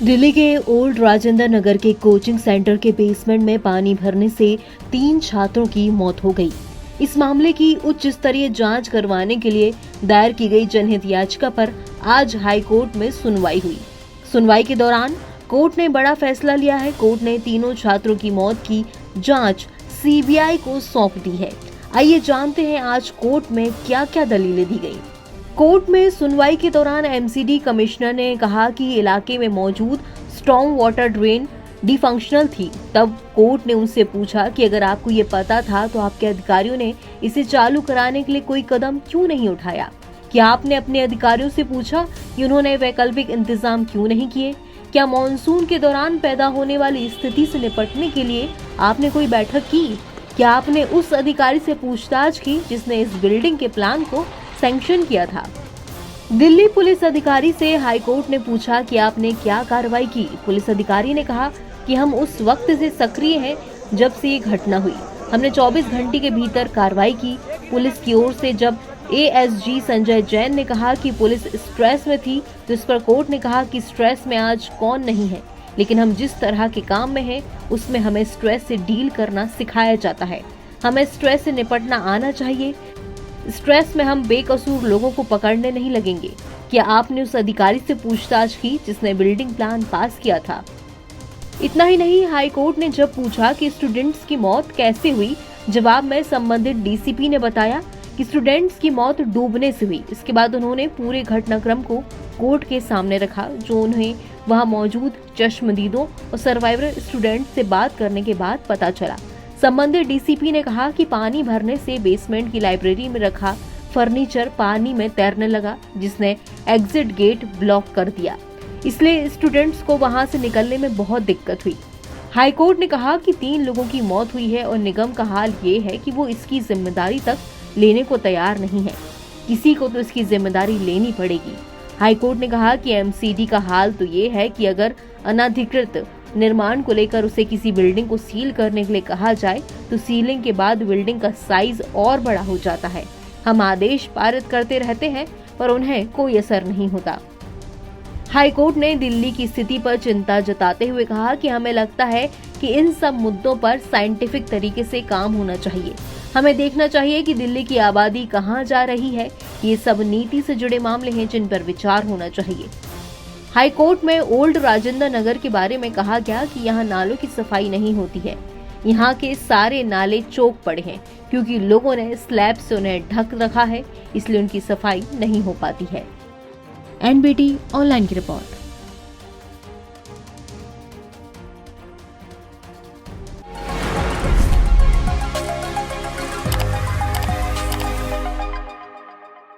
दिल्ली के ओल्ड राजेंद्र नगर के coaching centre के बेसमेंट में पानी भरने से 3 छात्रों की मौत हो गई। इस मामले की उच्च स्तरीय जांच करवाने के लिए दायर की गई जनहित याचिका पर आज हाई कोर्ट में सुनवाई हुई। सुनवाई के दौरान कोर्ट ने बड़ा फैसला लिया है। कोर्ट ने तीनों छात्रों की मौत की जांच सीबीआई को सौंप दी है। आइए जानते हैं आज कोर्ट में क्या क्या दलीलें दी गई। कोर्ट में सुनवाई के दौरान एमसीडी कमिश्नर ने कहा कि इलाके में मौजूद स्टॉर्म वाटर ड्रेन डिफंक्शनल थी। तब कोर्ट ने उनसे पूछा कि अगर आपको ये पता था तो आपके अधिकारियों ने इसे चालू कराने के लिए कोई कदम क्यों नहीं उठाया? क्या आपने अपने अधिकारियों से पूछा कि उन्होंने वैकल्पिक इंतजाम क्यों नहीं किए? क्या मॉनसून के दौरान पैदा होने वाली स्थिति से निपटने के लिए आपने कोई बैठक की? क्या आपने उस अधिकारी से पूछताछ की जिसने इस बिल्डिंग के प्लान को सैंक्शन किया था? दिल्ली पुलिस अधिकारी से हाईकोर्ट ने पूछा कि आपने क्या कार्रवाई की। पुलिस अधिकारी ने कहा कि हम उस वक्त से सक्रिय हैं जब से ये घटना हुई। हमने 24 घंटे के भीतर कार्रवाई की। पुलिस की ओर से जब एएसजी संजय जैन ने कहा कि पुलिस स्ट्रेस में थी, तो इस पर कोर्ट ने कहा कि स्ट्रेस में आज कौन नहीं है, लेकिन हम जिस तरह के काम में हैं उसमें हमें स्ट्रेस से डील करना सिखाया जाता है। हमें स्ट्रेस से निपटना आना चाहिए। स्ट्रेस में हम बेकसूर लोगों को पकड़ने नहीं लगेंगे। क्या आपने उस अधिकारी से पूछताछ की जिसने बिल्डिंग प्लान पास किया था? इतना ही नहीं, हाई कोर्ट ने जब पूछा कि स्टूडेंट्स की मौत कैसे हुई, जवाब में संबंधित डीसीपी ने बताया कि स्टूडेंट्स की मौत डूबने से हुई। इसके बाद उन्होंने पूरे घटनाक्रम को कोर्ट के सामने रखा, जो उन्हें वहां मौजूद चश्मदीदों और सर्वाइवर स्टूडेंट से बात करने के बाद पता चला। संबंधित डीसीपी ने कहा कि पानी भरने से बेसमेंट की लाइब्रेरी में रखा फर्नीचर पानी में तैरने लगा, जिसने एग्जिट गेट ब्लॉक कर दिया। इसलिए स्टूडेंट्स को वहां से निकलने में बहुत दिक्कत हुई। हाईकोर्ट ने कहा कि 3 लोगों की मौत हुई है और निगम का हाल ये है कि वो इसकी जिम्मेदारी तक लेने को तैयार नहीं है। किसी को तो इसकी जिम्मेदारी लेनी पड़ेगी। हाईकोर्ट ने कहा कि एमसीडी का हाल तो ये है कि अगर अनधिकृत निर्माण को लेकर उसे किसी बिल्डिंग को सील करने के लिए कहा जाए तो सीलिंग के बाद बिल्डिंग का साइज और बड़ा हो जाता है। हम आदेश पारित करते रहते हैं पर उन्हें कोई असर नहीं होता। हाईकोर्ट ने दिल्ली की स्थिति पर चिंता जताते हुए कहा कि हमें लगता है कि इन सब मुद्दों पर साइंटिफिक तरीके से काम होना चाहिए। हमें देखना चाहिए कि दिल्ली की आबादी कहाँ जा रही है। ये सब नीति से जुड़े मामले हैं जिन पर विचार होना चाहिए। हाईकोर्ट में ओल्ड राजेंद्र नगर के बारे में कहा गया कि यहाँ नालों की सफाई नहीं होती है। यहाँ के सारे नाले चौक पड़े हैं क्योंकि लोगों ने स्लैब से उन्हें ढक रखा है, इसलिए उनकी सफाई नहीं हो पाती है। एनबीटी ऑनलाइन की रिपोर्ट।